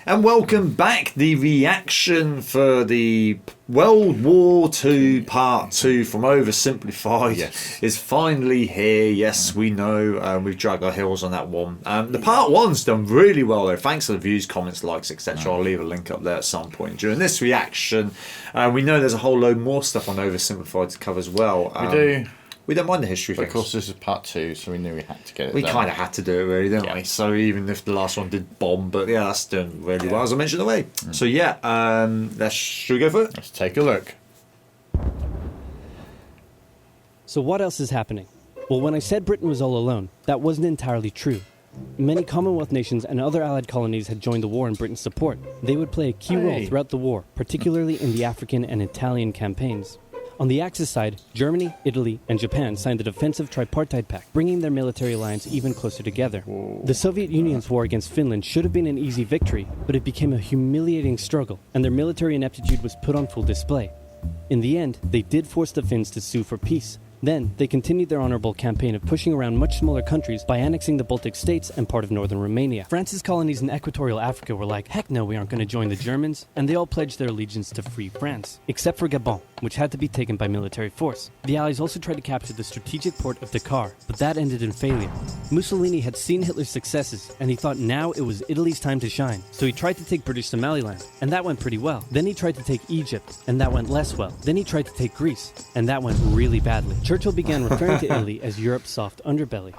And welcome back. The reaction for the World War II Part 2 from Oversimplified is finally here. Yes, we know we've dragged our heels on that one. The Part 1's done really well though. Thanks for the views, comments, likes, etc. I'll leave a link up there at some point during this reaction. We know there's a whole load more stuff on Oversimplified to cover as well. We do. We don't mind the history things. Of course, this is part 2, so we knew we had to get it We done. kind of had to do it, really, didn't we? So even if the last one did bomb, but yeah, that's done really well, as I mentioned away. So yeah, should we go for it? Let's take a look. So what else is happening? Well, when I said Britain was all alone, that wasn't entirely true. Many Commonwealth nations and other Allied colonies had joined the war in Britain's support. They would play a key role throughout the war, particularly in the African and Italian campaigns. On the Axis side, Germany, Italy, and Japan signed the Defensive Tripartite Pact, bringing their military alliance even closer together. The Soviet Union's war against Finland should have been an easy victory, but it became a humiliating struggle, and their military ineptitude was put on full display. In the end, they did force the Finns to sue for peace. Then, they continued their honorable campaign of pushing around much smaller countries by annexing the Baltic states and part of northern Romania. France's colonies in equatorial Africa were like, heck no, we aren't going to join the Germans, and they all pledged their allegiance to free France, except for Gabon, which had to be taken by military force. The Allies also tried to capture the strategic port of Dakar, but that ended in failure. Mussolini had seen Hitler's successes, and he thought now it was Italy's time to shine, so he tried to take British Somaliland, and that went pretty well. Then he tried to take Egypt, and that went less well. Then he tried to take Greece, and that went really badly. Churchill began referring to Italy as Europe's soft underbelly.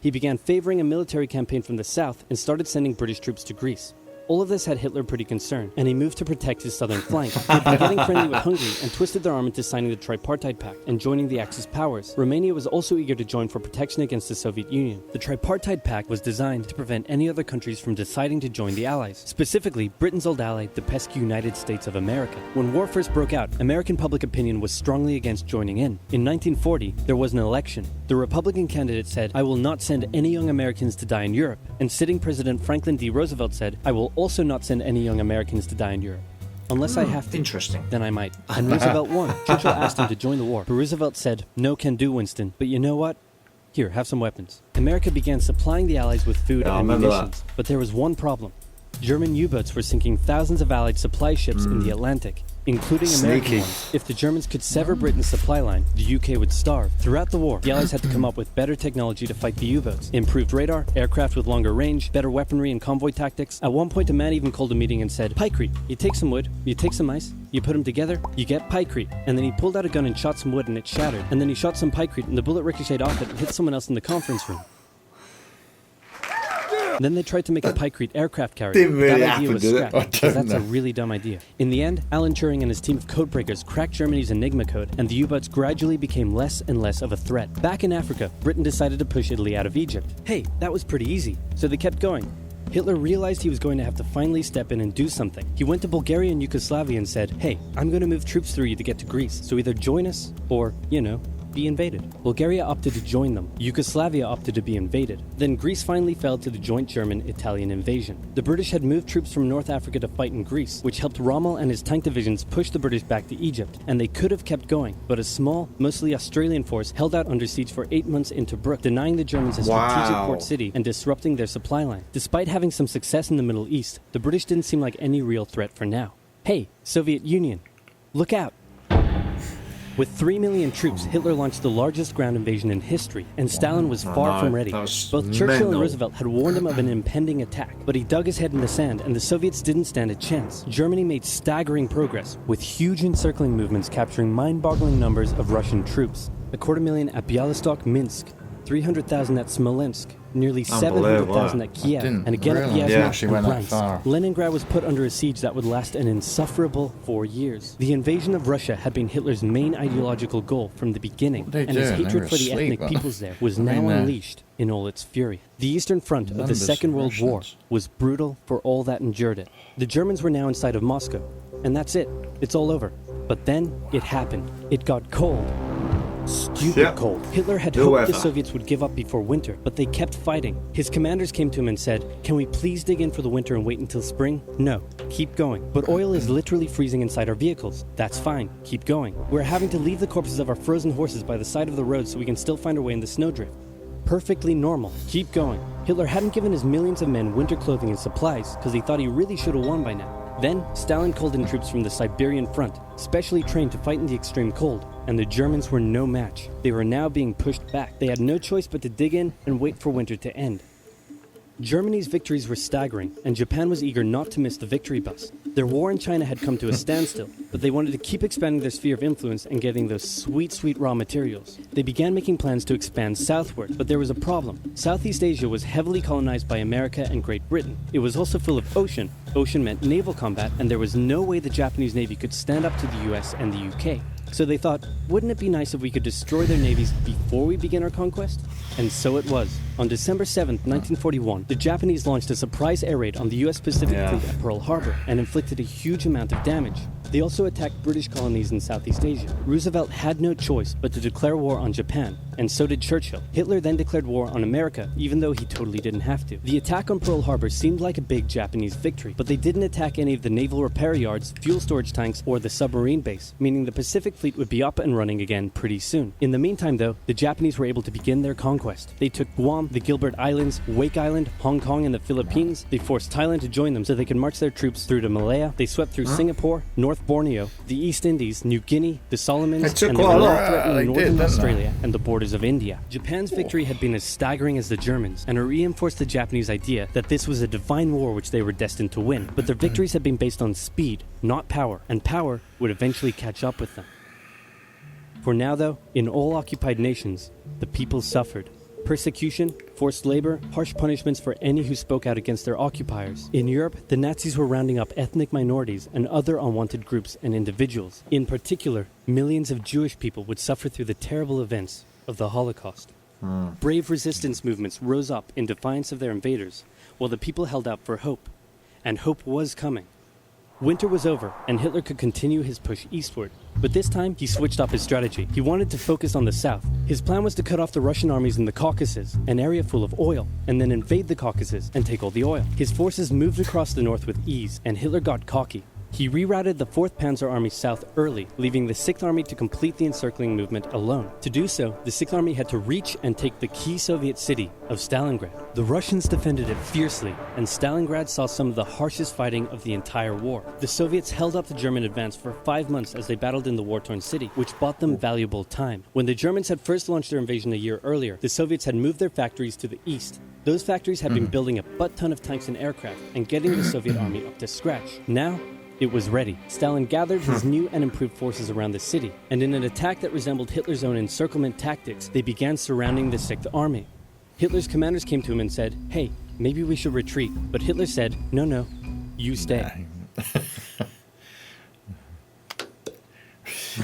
He began favoring a military campaign from the south and started sending British troops to Greece. All of this had Hitler pretty concerned, and he moved to protect his southern flank. He had been getting friendly with Hungary and twisted their arm into signing the Tripartite Pact and joining the Axis powers. Romania was also eager to join for protection against the Soviet Union. The Tripartite Pact was designed to prevent any other countries from deciding to join the Allies, specifically Britain's old ally, the pesky United States of America. When war first broke out, American public opinion was strongly against joining in. In 1940, there was an election. The Republican candidate said, "I will not send any young Americans to die in Europe," and sitting President Franklin D. Roosevelt said, "I will also not send any young Americans to die in Europe. Unless I have to. Interesting. Then I might." And Roosevelt won. Churchill asked him to join the war, but Roosevelt said, "No can do, Winston. But you know what? Here, have some weapons." America began supplying the Allies with food and munitions. But there was one problem. German U-boats were sinking thousands of Allied supply ships in the Atlantic, including American ones. If the Germans could sever Britain's supply line, the UK would starve. Throughout the war, the Allies had to come up with better technology to fight the U-boats. Improved radar, aircraft with longer range, better weaponry and convoy tactics. At one point, a man even called a meeting and said, "Pykrete. You take some wood, you take some ice, you put them together, you get pykrete." And then he pulled out a gun and shot some wood and it shattered. And then he shot some pykrete and the bullet ricocheted off it and hit someone else in the conference room. Then they tried to make a pykrete aircraft carrier. Didn't really that idea happen, was did it? scrapped, because that's a really dumb idea. In the end, Alan Turing and his team of codebreakers cracked Germany's Enigma code, and the U-boats gradually became less and less of a threat. Back in Africa, Britain decided to push Italy out of Egypt. Hey, that was pretty easy, so they kept going. Hitler realized he was going to have to finally step in and do something. He went to Bulgaria and Yugoslavia and said, "Hey, I'm going to move troops through you to get to Greece, so either join us or, be invaded." Bulgaria opted to join them. Yugoslavia opted to be invaded. Then Greece finally fell to the joint German-Italian invasion. The British had moved troops from North Africa to fight in Greece, which helped Rommel and his tank divisions push the British back to Egypt. And they could have kept going, but a small, mostly Australian force held out under siege for 8 months in Tobruk, denying the Germans a strategic port city and disrupting their supply line. Despite having some success in the Middle East, the British didn't seem like any real threat for now. Hey, Soviet Union, look out. With 3 million troops, Hitler launched the largest ground invasion in history, and Stalin was far from ready. Both Churchill and Roosevelt had warned him of an impending attack, but he dug his head in the sand, and the Soviets didn't stand a chance. Germany made staggering progress, with huge encircling movements capturing mind-boggling numbers of Russian troops. 250,000 at Bialystok, Minsk, 300,000 at Smolensk, nearly 700,000 at Kiev, and again at Vyazma and Bryansk. Leningrad was put under a siege that would last an insufferable 4 years. The invasion of Russia had been Hitler's main ideological goal from the beginning, and his hatred for the ethnic peoples there was now unleashed in all its fury. The Eastern Front of the Second World War was brutal for all that endured it. The Germans were now inside of Moscow, and that's it. It's all over. But then it happened. It got cold. Stupid cold. Hitler had hoped the Soviets would give up before winter, but they kept fighting. His commanders came to him and said, "Can we please dig in for the winter and wait until spring?" "No, keep going." "But oil is literally freezing inside our vehicles." "That's fine, keep going." "We're having to leave the corpses of our frozen horses by the side of the road so we can still find our way in the snowdrift." Perfectly normal. Keep going. Hitler hadn't given his millions of men winter clothing and supplies because he thought he really should have won by now. Then, Stalin called in troops from the Siberian front, specially trained to fight in the extreme cold, and the Germans were no match. They were now being pushed back. They had no choice but to dig in and wait for winter to end. Germany's victories were staggering, and Japan was eager not to miss the victory bus. Their war in China had come to a standstill, but they wanted to keep expanding their sphere of influence and getting those sweet, sweet raw materials. They began making plans to expand southward, but there was a problem. Southeast Asia was heavily colonized by America and Great Britain. It was also full of ocean. Ocean meant naval combat, and there was no way the Japanese Navy could stand up to the US and the UK. So they thought, wouldn't it be nice if we could destroy their navies before we begin our conquest? And so it was. On December 7th, 1941, the Japanese launched a surprise air raid on the US Pacific Fleet at Pearl Harbor and inflicted a huge amount of damage. They also attacked British colonies in Southeast Asia. Roosevelt had no choice but to declare war on Japan, and so did Churchill. Hitler then declared war on America, even though he totally didn't have to. The attack on Pearl Harbor seemed like a big Japanese victory, but they didn't attack any of the naval repair yards, fuel storage tanks, or the submarine base, meaning the Pacific Fleet would be up and running again pretty soon. In the meantime, though, the Japanese were able to begin their conquest. They took Guam, the Gilbert Islands, Wake Island, Hong Kong, and the Philippines. They forced Thailand to join them so they could march their troops through to Malaya. They swept through Singapore, North Borneo, the East Indies, New Guinea, the Solomons, and they were now threatening northern Australia and the borders of India. Japan's victory had been as staggering as the Germans, and it reinforced the Japanese idea that this was a divine war which they were destined to win. But their victories had been based on speed, not power, and power would eventually catch up with them. For now, though, in all occupied nations, the people suffered. Persecution, forced labor, harsh punishments for any who spoke out against their occupiers. In Europe, the Nazis were rounding up ethnic minorities and other unwanted groups and individuals. In particular, millions of Jewish people would suffer through the terrible events of the Holocaust. Brave resistance movements rose up in defiance of their invaders, while the people held out for hope. And hope was coming. Winter was over, and Hitler could continue his push eastward. But this time, he switched up his strategy. He wanted to focus on the south. His plan was to cut off the Russian armies in the Caucasus, an area full of oil, and then invade the Caucasus and take all the oil. His forces moved across the north with ease, and Hitler got cocky. He rerouted the 4th Panzer Army south early, leaving the 6th Army to complete the encircling movement alone. To do so, the 6th Army had to reach and take the key Soviet city of Stalingrad. The Russians defended it fiercely, and Stalingrad saw some of the harshest fighting of the entire war. The Soviets held up the German advance for 5 months as they battled in the war-torn city, which bought them valuable time. When the Germans had first launched their invasion a year earlier, the Soviets had moved their factories to the east. Those factories had been building a butt-ton of tanks and aircraft and getting the Soviet army up to scratch. Now, it was ready. Stalin gathered his new and improved forces around the city, and in an attack that resembled Hitler's own encirclement tactics, they began surrounding the 6th Army. Hitler's commanders came to him and said, "Hey, maybe we should retreat." But Hitler said, "No, you stay."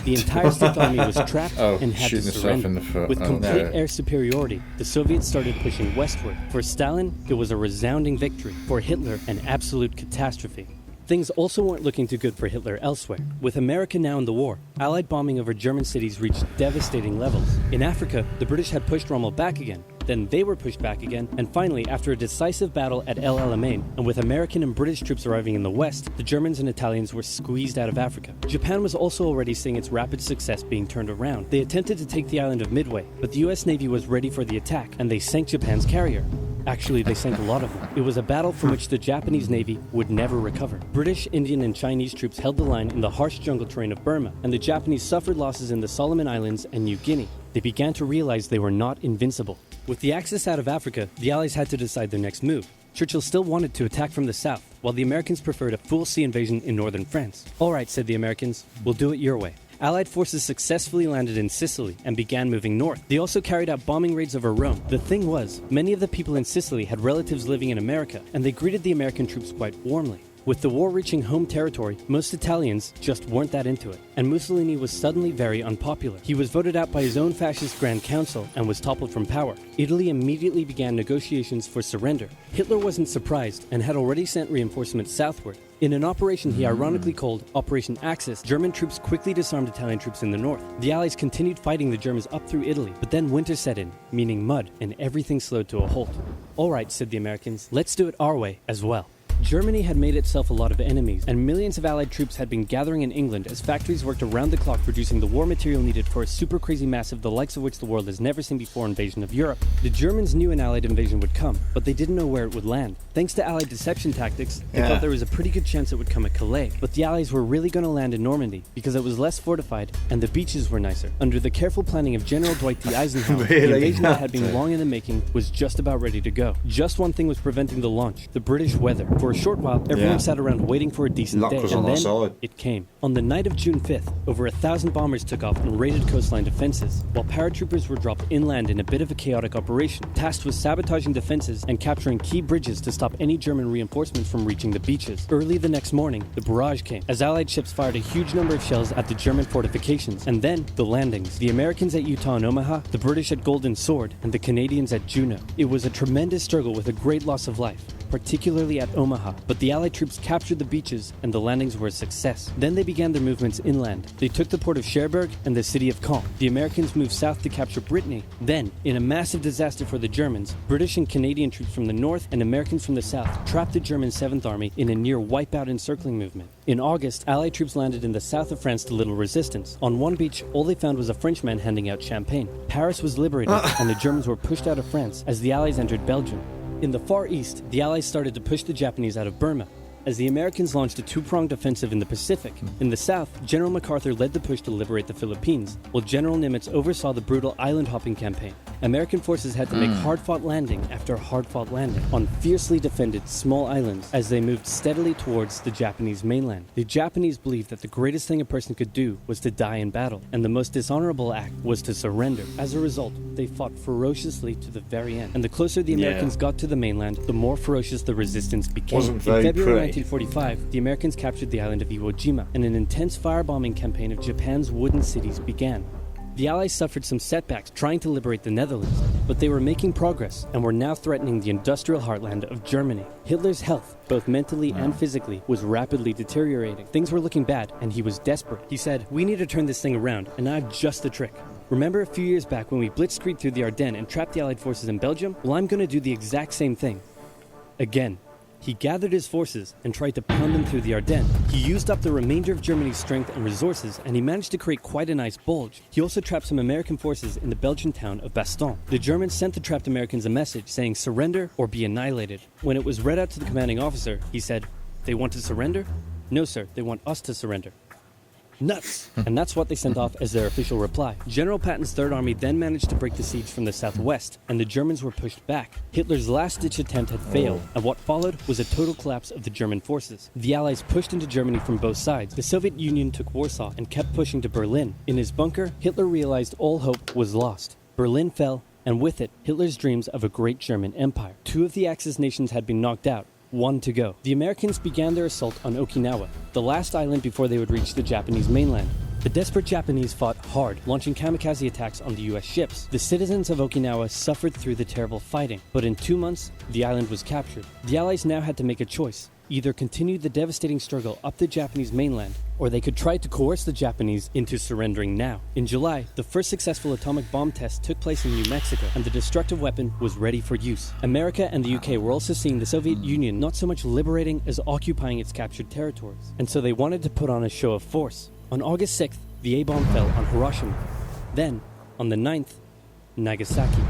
The entire 6th Army was trapped and had to surrender. With complete air superiority, the Soviets started pushing westward. For Stalin, it was a resounding victory. For Hitler, an absolute catastrophe. Things also weren't looking too good for Hitler elsewhere. With America now in the war, Allied bombing over German cities reached devastating levels. In Africa, the British had pushed Rommel back again. Then they were pushed back again, and finally, after a decisive battle at El Alamein, and with American and British troops arriving in the west, the Germans and Italians were squeezed out of Africa. Japan was also already seeing its rapid success being turned around. They attempted to take the island of Midway, but the US Navy was ready for the attack, and they sank Japan's carrier. Actually, they sank a lot of them. It was a battle from which the Japanese Navy would never recover. British, Indian, and Chinese troops held the line in the harsh jungle terrain of Burma, and the Japanese suffered losses in the Solomon Islands and New Guinea. They began to realize they were not invincible. With the Axis out of Africa, the Allies had to decide their next move. Churchill still wanted to attack from the south, while the Americans preferred a full sea invasion in northern France. "All right," said the Americans, "we'll do it your way." Allied forces successfully landed in Sicily and began moving north. They also carried out bombing raids over Rome. The thing was, many of the people in Sicily had relatives living in America, and they greeted the American troops quite warmly. With the war reaching home territory, most Italians just weren't that into it, and Mussolini was suddenly very unpopular. He was voted out by his own fascist Grand Council and was toppled from power. Italy immediately began negotiations for surrender. Hitler wasn't surprised and had already sent reinforcements southward. In an operation he ironically called Operation Axis, German troops quickly disarmed Italian troops in the north. The Allies continued fighting the Germans up through Italy, but then winter set in, meaning mud, and everything slowed to a halt. "All right," said the Americans, "let's do it our way as well." Germany had made itself a lot of enemies, and millions of Allied troops had been gathering in England as factories worked around the clock producing the war material needed for a super crazy massive the likes of which the world has never seen before invasion of Europe. The Germans knew an Allied invasion would come, but they didn't know where it would land. Thanks to Allied deception tactics, they thought there was a pretty good chance it would come at Calais, but the Allies were really going to land in Normandy because it was less fortified and the beaches were nicer. Under the careful planning of General Dwight D. Eisenhower, the invasion that had been long in the making was just about ready to go. Just one thing was preventing the launch: the British weather. For a short while, everyone sat around waiting for a decent Luck day, was and on our then side. it came. On the night of June 5th, over 1,000 bombers took off and raided coastline defenses, while paratroopers were dropped inland in a bit of a chaotic operation, tasked with sabotaging defenses and capturing key bridges to stop any German reinforcements from reaching the beaches. Early the next morning, the barrage came, as Allied ships fired a huge number of shells at the German fortifications, and then the landings. The Americans at Utah and Omaha, the British at Golden Sword, and the Canadians at Juneau. It was a tremendous struggle with a great loss of life, particularly at Omaha, but the Allied troops captured the beaches and the landings were a success. Then they began their movements inland. They took the port of Cherbourg and the city of Caen. The Americans moved south to capture Brittany. Then, in a massive disaster for the Germans, British and Canadian troops from the north and Americans from the south trapped the German 7th Army in a near wipeout encircling movement. In August, Allied troops landed in the south of France to little resistance. On one beach, all they found was a Frenchman handing out champagne. Paris was liberated and the Germans were pushed out of France as the Allies entered Belgium. In the Far East, the Allies started to push the Japanese out of Burma, as the Americans launched a two-pronged offensive in the Pacific. In the south, General MacArthur led the push to liberate the Philippines, while General Nimitz oversaw the brutal island-hopping campaign. American forces had to make hard-fought landing after hard-fought landing on fiercely defended small islands as they moved steadily towards the Japanese mainland. The Japanese believed that the greatest thing a person could do was to die in battle, and the most dishonorable act was to surrender. As a result, they fought ferociously to the very end, and the closer the Americans got to the mainland, the more ferocious the resistance became. Wasn't very In February pretty. 1945, the Americans captured the island of Iwo Jima, and an intense firebombing campaign of Japan's wooden cities began. The Allies suffered some setbacks trying to liberate the Netherlands, but they were making progress and were now threatening the industrial heartland of Germany. Hitler's health, both mentally and physically, was rapidly deteriorating. Things were looking bad, and he was desperate. He said, "We need to turn this thing around, and I've just the trick. Remember a few years back when we blitzkrieged through the Ardennes and trapped the Allied forces in Belgium? Well, I'm going to do the exact same thing. Again." He gathered his forces and tried to pound them through the Ardennes. He used up the remainder of Germany's strength and resources, and he managed to create quite a nice bulge. He also trapped some American forces in the Belgian town of Bastogne. The Germans sent the trapped Americans a message saying surrender or be annihilated. When it was read out to the commanding officer, he said, "They want to surrender? No, sir, they want us to surrender." Nuts! And that's what they sent off as their official reply. General Patton's Third Army then managed to break the siege from the southwest, and the Germans were pushed back. Hitler's last-ditch attempt had failed, and what followed was a total collapse of the German forces. The Allies pushed into Germany from both sides. The Soviet Union took Warsaw and kept pushing to Berlin. In his bunker, Hitler realized all hope was lost. Berlin fell, and with it, Hitler's dreams of a great German empire. Two of the Axis nations had been knocked out. One to go. The Americans began their assault on Okinawa, the last island before they would reach the Japanese mainland. The desperate Japanese fought hard, launching kamikaze attacks on the US ships. The citizens of Okinawa suffered through the terrible fighting, but in 2 months, the island was captured. The Allies now had to make a choice. Either continue the devastating struggle up the Japanese mainland, or they could try to coerce the Japanese into surrendering now. In July, the first successful atomic bomb test took place in New Mexico, and the destructive weapon was ready for use. America and the UK were also seeing the Soviet Union not so much liberating as occupying its captured territories, and so they wanted to put on a show of force. On August 6th, the A-bomb fell on Hiroshima. Then, on the 9th, Nagasaki.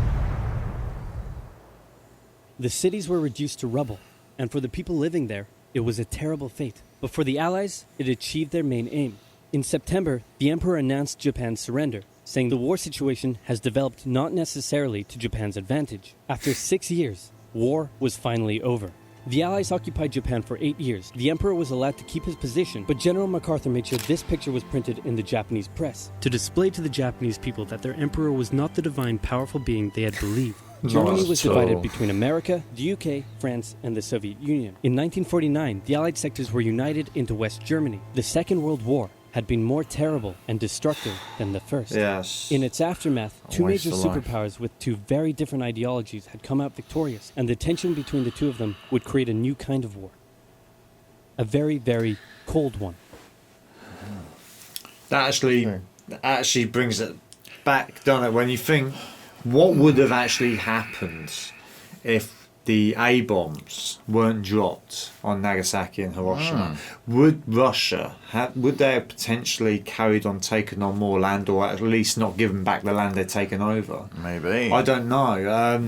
The cities were reduced to rubble, and for the people living there, it was a terrible fate. But for the Allies, it achieved their main aim. In September, the Emperor announced Japan's surrender, saying the war situation has developed not necessarily to Japan's advantage. After 6 years, war was finally over. The Allies occupied Japan for 8 years. The Emperor was allowed to keep his position, but General MacArthur made sure this picture was printed in the Japanese press to display to the Japanese people that their Emperor was not the divine, powerful being they had believed. Germany was divided between America, the UK, France, and the Soviet Union. In 1949, the Allied sectors were united into West Germany. The Second World War had been more terrible and destructive than the first. Yes. In its aftermath, two waste major of life. superpowers with two very different ideologies had come out victorious, and the tension between the two of them would create a new kind of war. A very, very cold one. That actually brings it back, doesn't it? When you think, what would have actually happened if the A bombs weren't dropped on Nagasaki and Hiroshima, would Russia would they have potentially carried on taking on more land, or at least not given back the land they'd taken over? Maybe. I don't know.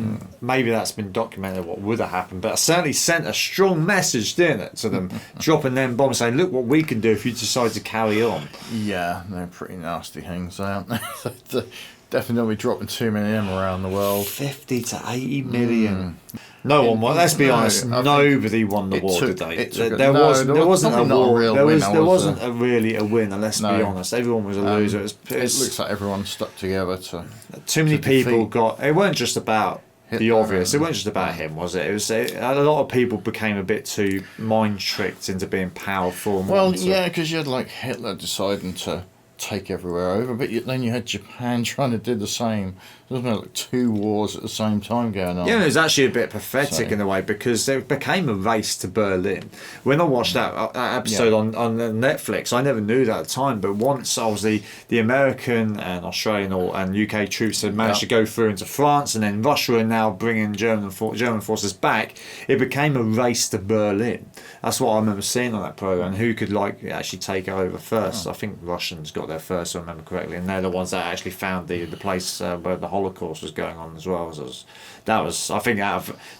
Maybe that's been documented what would have happened, but it certainly sent a strong message, didn't it, to them, dropping them bombs, saying, "Look what we can do if you decide to carry on." Yeah, they're pretty nasty things, aren't they? Definitely dropping too many of them around the world. 50 to 80 million. No one won. Let's be honest. Nobody won the war today. There wasn't a war. There wasn't really a winner. Let's be honest. Everyone was a loser. It looks like everyone stuck together to. Too many people got. It weren't just about the obvious. It weren't just about him, was it? It was a lot of people became a bit too mind tricked into being powerful. Well, yeah, because you had like Hitler deciding to take everywhere over, but then you had Japan trying to do the same. There was like 2 wars at the same time going on. Yeah, it was actually a bit pathetic in a way, because there became a race to Berlin. When I watched that episode on Netflix, I never knew that at the time, but once obviously the American and Australian and UK troops had managed to go through into France, and then Russia are now bringing German forces back, it became a race to Berlin. That's what I remember seeing on that program. Who could actually take over first? I think Russians got there first, if I remember correctly, and they're the ones that actually found the place where the Holocaust was going on as well. There was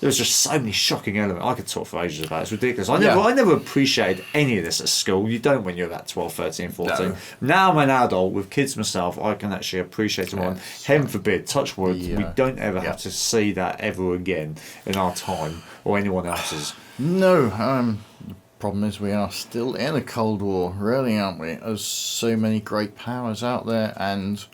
just so many shocking elements. I could talk for ages about it. It's ridiculous. I never appreciated any of this at school. You don't when you're about 12, 13, 14. No. Now I'm an adult with kids myself. I can actually appreciate it more. Heaven forbid, touch wood, we don't ever have to see that ever again in our time or anyone else's. No, the problem is we are still in a Cold War, really, aren't we? There's so many great powers out there, and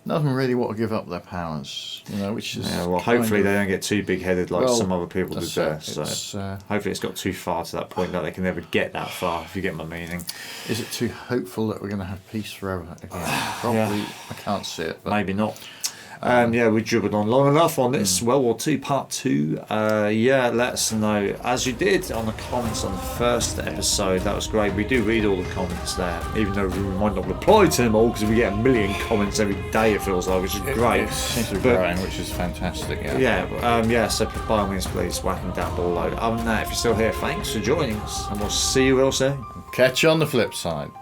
none of them really want to give up their powers, which is... Yeah, well, hopefully they don't get too big-headed like some other people did there. So hopefully it's got too far to that point that they can never get that far, if you get my meaning. Is it too hopeful that we're going to have peace forever again? Probably, I can't see it. But maybe not. We dribbled on long enough on this World War II Part 2. Let us know, as you did on the comments on the first episode. That was great. We do read all the comments there, even though we might not reply to them all, because we get a million comments every day, it feels like, which is great. It seems to be growing, which is fantastic. So by all means, please whack them down below. Other than that, if you're still here, thanks for joining us, and we'll see you real soon. Catch you on the flip side.